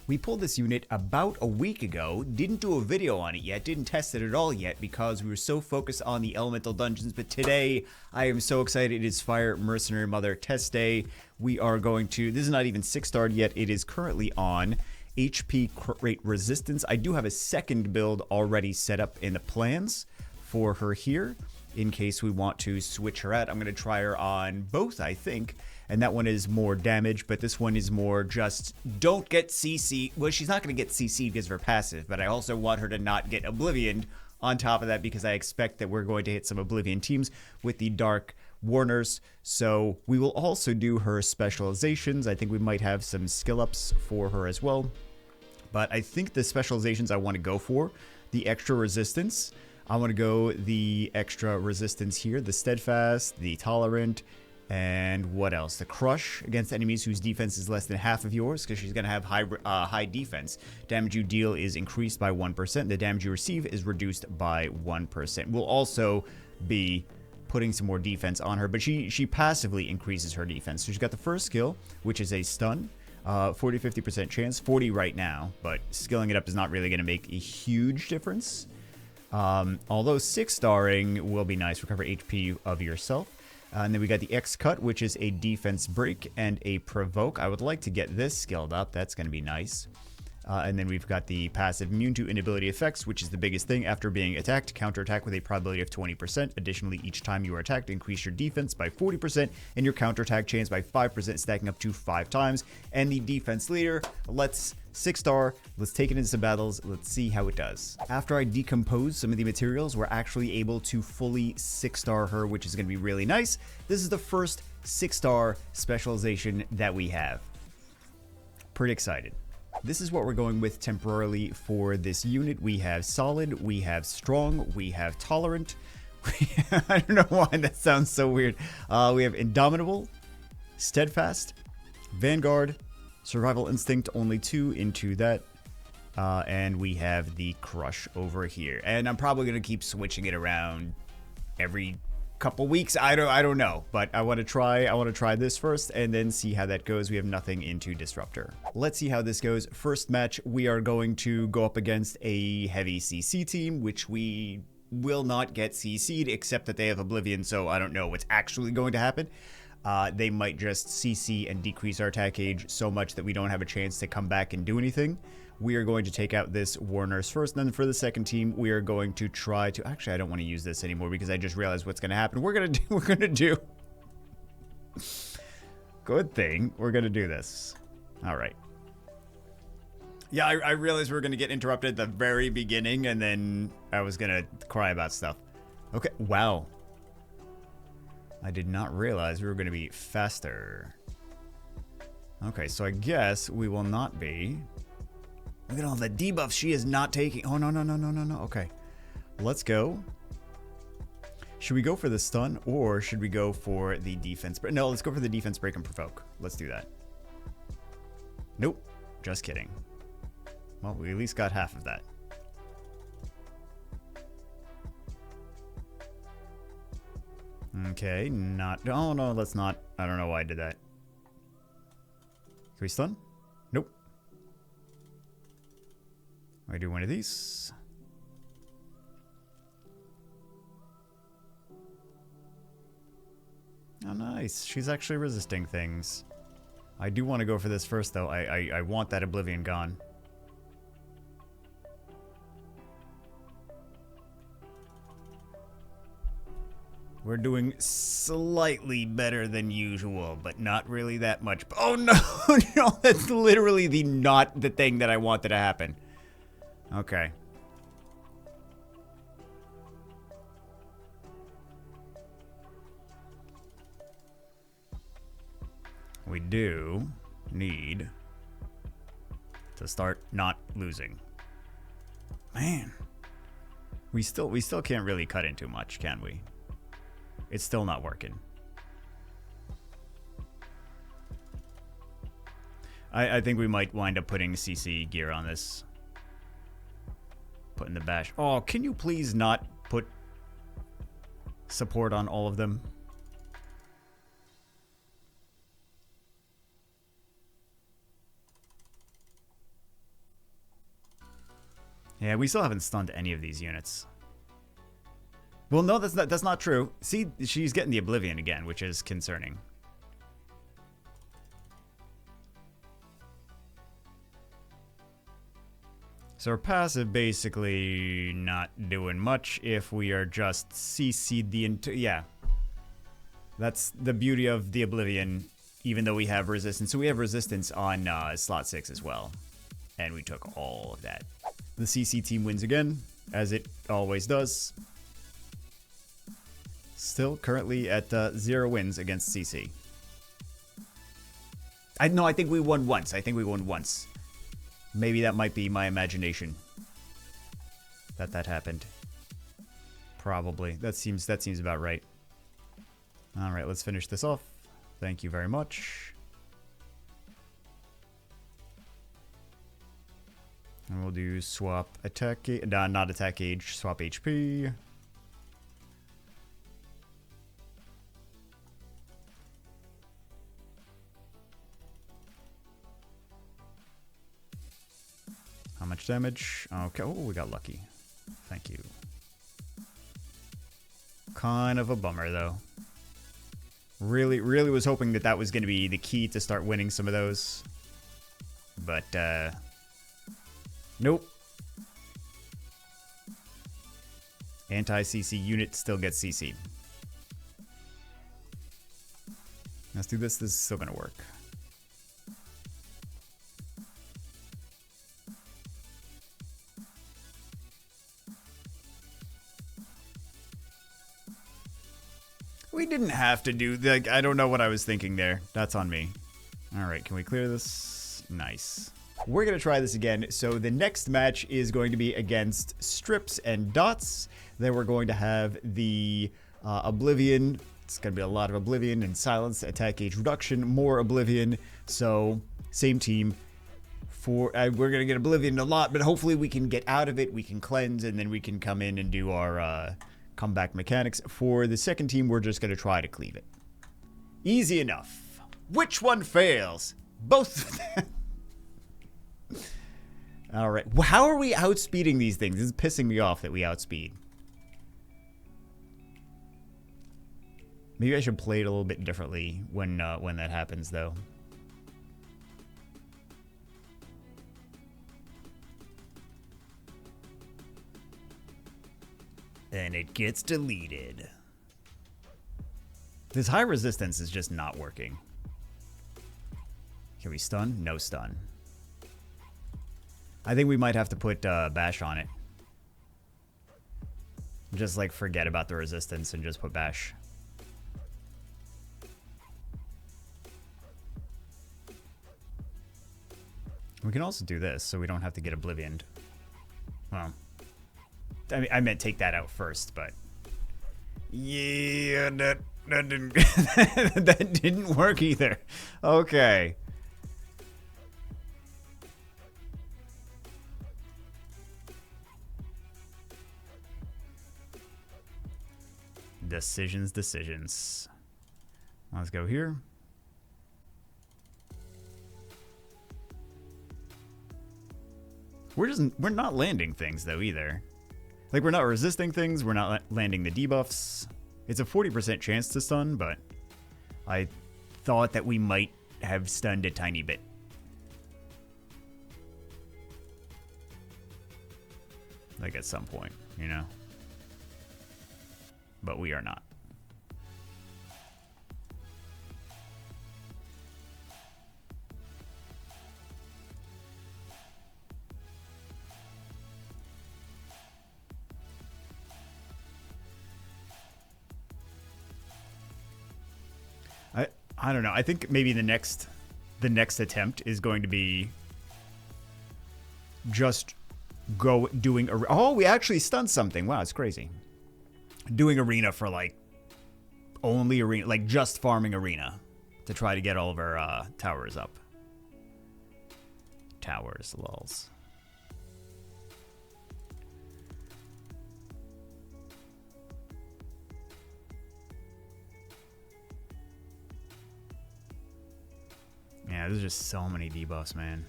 We pulled this unit about a week ago, didn't do a video on it yet, didn't test it at all yet because we were so focused on the elemental dungeons, but today I am so excited. It is Fire Mercenary Mother test day. We are going to, this is not even 6-starred yet, it is currently on HP rate resistance. I do have a second build already set up in the plans for her here in case we want to switch her out. I'm going to try her on both, I think. And that one is more damage, but this one is more just don't get CC. Well, she's not going to get CC because of her passive, but I also want her to not get Oblivioned on top of that because I expect that we're going to hit some Oblivion teams with the Dark Warners. So we will also do her specializations. I think we might have some skill ups for her as well. But I think the specializations I want to go for, the extra resistance. I want to go the extra resistance here, the steadfast, the tolerant, and what else? The crush against enemies whose defense is less than half of yours, because she's going to have high defense. Damage you deal is increased by 1%. The damage you receive is reduced by 1%. We'll also be putting some more defense on her, but she passively increases her defense. So she's got the first skill, which is a stun. 40-50% chance, 40 right now, but skilling it up is not really going to make a huge difference. Although 6-starring will be nice. Recover HP of yourself. And then we got the X Cut, which is a defense break and a provoke. I would like to get this skilled up. That's going to be nice. And then we've got the passive immune to inability effects, which is the biggest thing. After being attacked, counterattack with a probability of 20%. Additionally, each time you are attacked, increase your defense by 40% and your counterattack chance by 5%, stacking up to 5 times. And the defense leader, let's 6-star. Let's take it into some battles. Let's see how it does. After I decompose some of the materials, we're actually able to fully 6-star her, which is going to be really nice. This is the first 6-star specialization that we have. Pretty excited. This is what we're going with temporarily for this unit. We have solid, we have strong, we have tolerant. I don't know why that sounds so weird. We have indomitable, steadfast, vanguard, survival instinct, only 2 into that. And we have the crush over here. And I'm probably going to keep switching it around every couple weeks. I don't know, but I want to try this first and then see how that goes. We have nothing into disruptor. Let's see how this goes. First match, we are going to go up against a heavy CC team, which we will not get CC'd except that they have Oblivion, so I don't know what's actually going to happen. They might just CC and decrease our attack age so much that we don't have a chance to come back and do anything. We are going to take out this Warners first, and then for the second team, we are going to try to... Actually, I don't want to use this anymore because I just realized what's going to happen. We're going to do... Good thing. We're going to do this. All right. Yeah, I realized we were going to get interrupted at the very beginning, and then I was going to cry about stuff. Okay, wow. I did not realize we were going to be faster. Okay, so I guess we will not be... Look at all the debuffs she is not taking. Oh, no. Okay. Let's go. Should we go for the stun or should we go for the defense break? No, let's go for the defense break and provoke. Let's do that. Nope. Just kidding. Well, we at least got half of that. Okay, not... Oh, no, let's not. I don't know why I did that. Can we stun? Nope. I do one of these. Oh, nice. She's actually resisting things. I do want to go for this first, though. I want that Oblivion gone. We're doing slightly better than usual, but not really that much. Oh, no. No, that's literally not the thing that I wanted to happen. Okay. We do need to start not losing. Man. We still can't really cut in too much, can we? It's still not working. I think we might wind up putting CC gear on this. Putting the bash. Oh, can you please not put support on all of them? Yeah, we still haven't stunned any of these units. Well, no, that's not true. See, she's getting the Oblivion again, which is concerning. So our passive basically not doing much if we are just CC'd the yeah. That's the beauty of the Oblivion, even though we have resistance. So we have resistance on slot 6 as well. And we took all of that. The CC team wins again, as it always does. Still currently at 0 wins against CC. I think we won once. I think we won once. Maybe that might be my imagination. That happened. Probably. That seems about right. All right, let's finish this off. Thank you very much. And we'll do swap attack, not attack gauge, swap HP. How much damage? Okay, oh, we got lucky. Thank you. Kind of a bummer, though. Really was hoping that was going to be the key to start winning some of those. But, nope. Anti-CC unit still gets CC'd. Let's do this. This is still going to work. We didn't have to do, like, I don't know what I was thinking there. That's on me. All right, can we clear this? Nice. We're going to try this again. So the next match is going to be against Strips and Dots. Then we're going to have the Oblivion. It's going to be a lot of Oblivion and Silence, attack gauge reduction, more Oblivion. So same team. We're going to get Oblivion a lot, but hopefully we can get out of it. We can cleanse, and then we can come in and do our comeback mechanics. For the second team, we're just going to try to cleave it. Easy enough. Which one fails? Both of them. All right. How are we outspeeding these things? This is pissing me off that we outspeed. Maybe I should play it a little bit differently when that happens, though. And it gets deleted. This high resistance is just not working. Can we stun? No stun. I think we might have to put bash on it. Just like forget about the resistance and just put bash. We can also do this so we don't have to get Oblivioned. Well, I mean, I meant take that out first, but yeah, that didn't that didn't work either. Okay. Decisions. Let's go here. We're not landing things though either. Like, we're not resisting things, we're not landing the debuffs. It's a 40% chance to stun, but I thought that we might have stunned a tiny bit. Like at some point, you know? But we are not. I don't know. I think maybe the next attempt is going to be just doing we actually stunned something. Wow, it's crazy. Doing arena for like only arena, like just farming arena to try to get all of our towers up. Towers, lols. Yeah, there's just so many debuffs, man.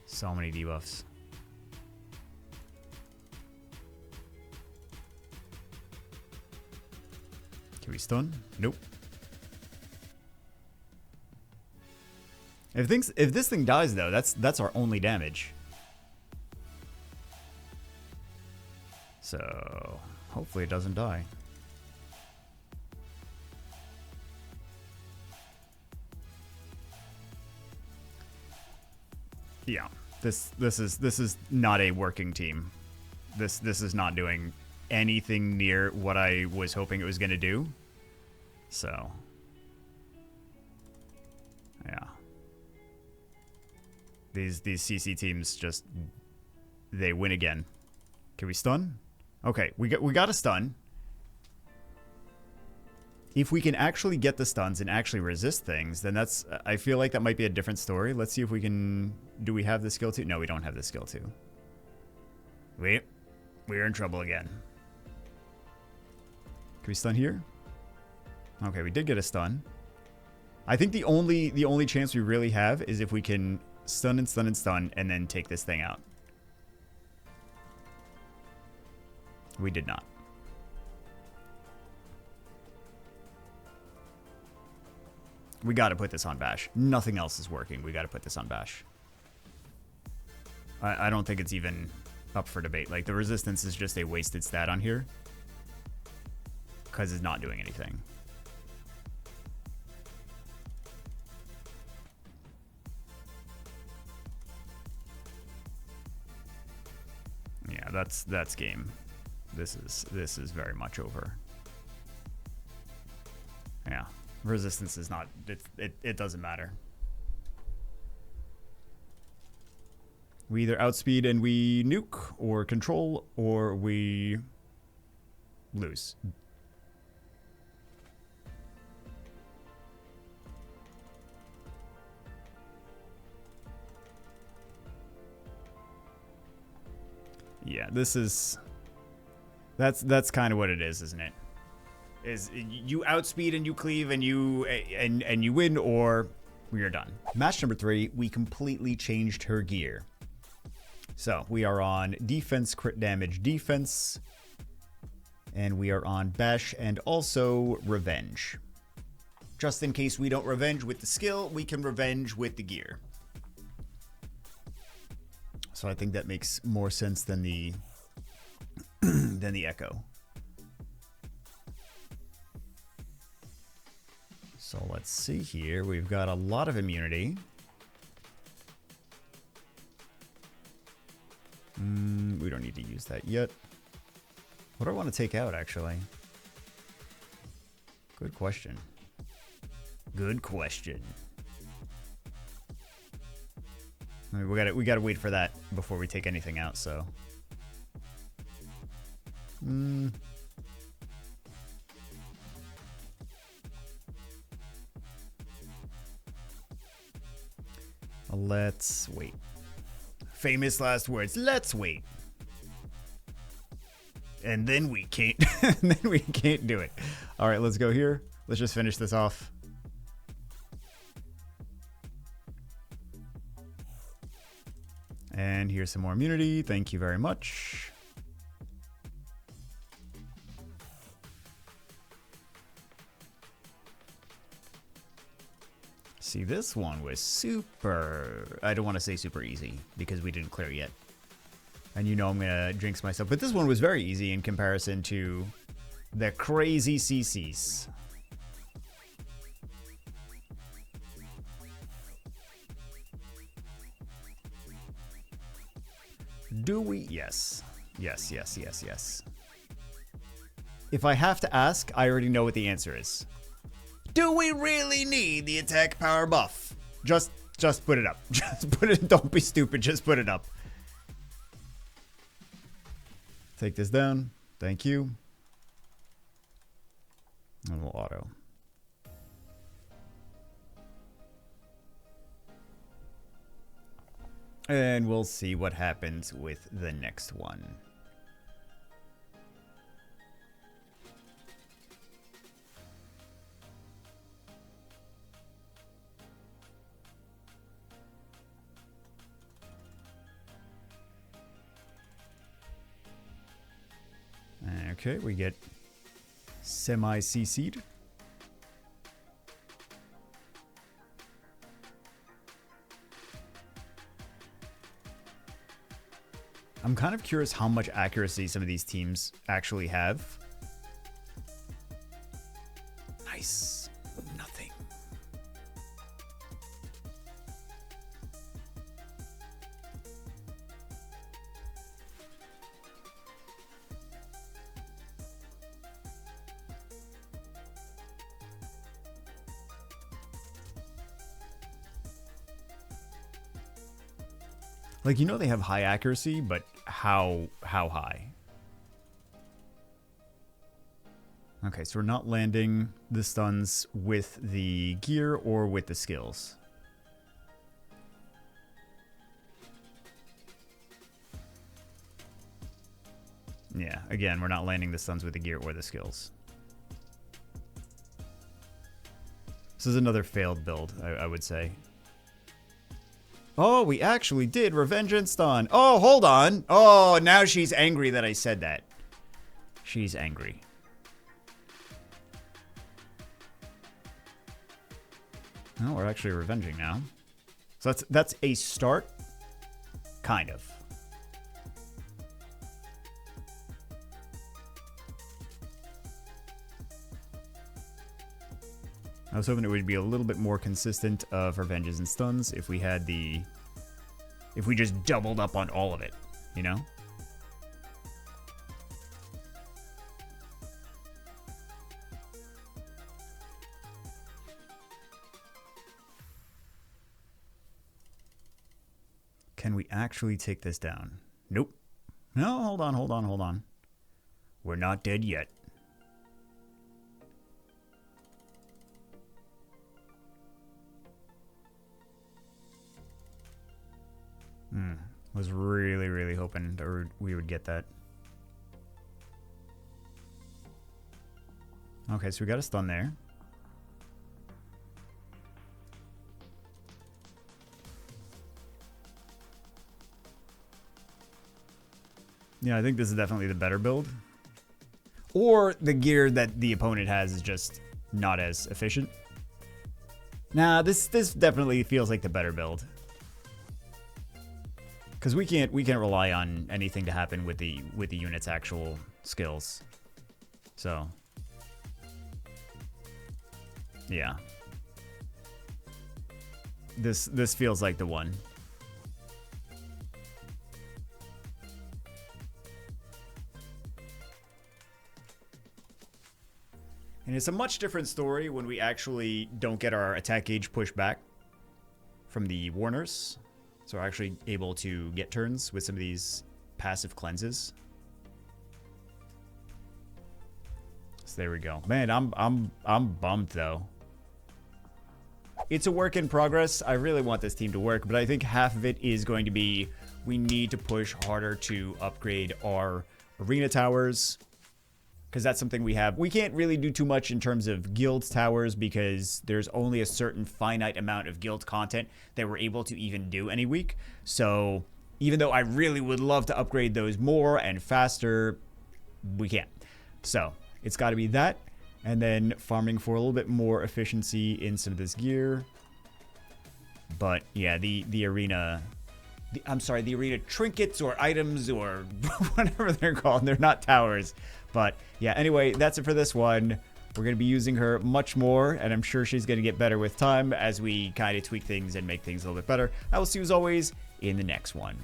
So many debuffs. we stun? Nope. If this thing dies though, that's our only damage. So hopefully it doesn't die. Yeah, this is not a working team. This is not doing anything near what I was hoping it was going to do. So yeah. These CC teams just, they win again. Can we stun? Okay, we got a stun. If we can actually get the stuns and actually resist things, then that's, I feel like that might be a different story. Let's see if we can, do we have the skill to? No, we don't have the skill to. We're in trouble again. Can we stun here? Okay, we did get a stun. I think the only chance we really have is if we can stun and stun and stun and then take this thing out. We did not. We got to put this on Bash. Nothing else is working. We got to put this on Bash. I don't think it's even up for debate. Like, the resistance is just a wasted stat on here. Because it's not doing anything. Yeah, that's game. This is very much over. Yeah. Resistance is not, it doesn't matter. We either outspeed and we nuke, or control, or we lose. Yeah, this is, that's kind of what it is, isn't it? Is you outspeed and you cleave and you win, or we are done. Match number 3, we completely changed her gear. So we are on defense, crit damage, defense, and we are on bash and also revenge. Just in case we don't revenge with the skill, we can revenge with the gear. So I think that makes more sense than the echo. So let's see here. We've got a lot of immunity. We don't need to use that yet. What do I want to take out, actually? Good question. Good question. I mean, we gotta wait for that before we take anything out, so. Let's wait. Famous last words. Let's wait. And then we can't. Then we can't do it. All right, let's go here. Let's just finish this off. And here's some more immunity. Thank you very much. See, this one was super, I don't want to say super easy because we didn't clear yet. And you know I'm going to jinx myself. But this one was very easy in comparison to the crazy CCs. Do we? Yes. Yes, yes, yes, yes. If I have to ask, I already know what the answer is. Do we really need the attack power buff? Just put it up. Just put it, don't be stupid, just put it up. Take this down. Thank you. And we'll auto. And we'll see what happens with the next one. Okay, we get Semi-CC'd. I'm kind of curious how much accuracy some of these teams actually have. Nice. Nothing. Like, you know they have high accuracy, but how high? Okay, so we're not landing the stuns with the gear or with the skills. Yeah, again, we're not landing the stuns with the gear or the skills. This is another failed build, I would say. Oh, we actually did Revenge and Stun. Oh, hold on. Oh, now she's angry that I said that. She's angry. Oh, we're actually revenging now. So that's a start. Kind of. I was hoping it would be a little bit more consistent of revenges and stuns if we had the... if we just doubled up on all of it, you know? Can we actually take this down? Nope. No, hold on, hold on, hold on. We're not dead yet. Was really, really hoping that we would get that. Okay, so we got a stun there. Yeah, I think this is definitely the better build. Or the gear that the opponent has is just not as efficient. Nah, this definitely feels like the better build. Because we can't rely on anything to happen with the unit's actual skills. So yeah. This feels like the one. And it's a much different story when we actually don't get our attack gauge pushed back from the Warners. So we're actually able to get turns with some of these passive cleanses. So there we go. Man, I'm bummed though. It's a work in progress. I really want this team to work, but I think half of it is going to be we need to push harder to upgrade our arena towers. Because that's something we have. We can't really do too much in terms of guild towers because there's only a certain finite amount of guild content that we're able to even do any week. So even though I really would love to upgrade those more and faster, we can't. So it's got to be that. And then farming for a little bit more efficiency in some of this gear. But yeah, the arena... the arena trinkets or items or whatever they're called. They're not towers. But yeah, anyway, that's it for this one. We're going to be using her much more, and I'm sure she's going to get better with time as we kind of tweak things and make things a little bit better. I will see you as always in the next one.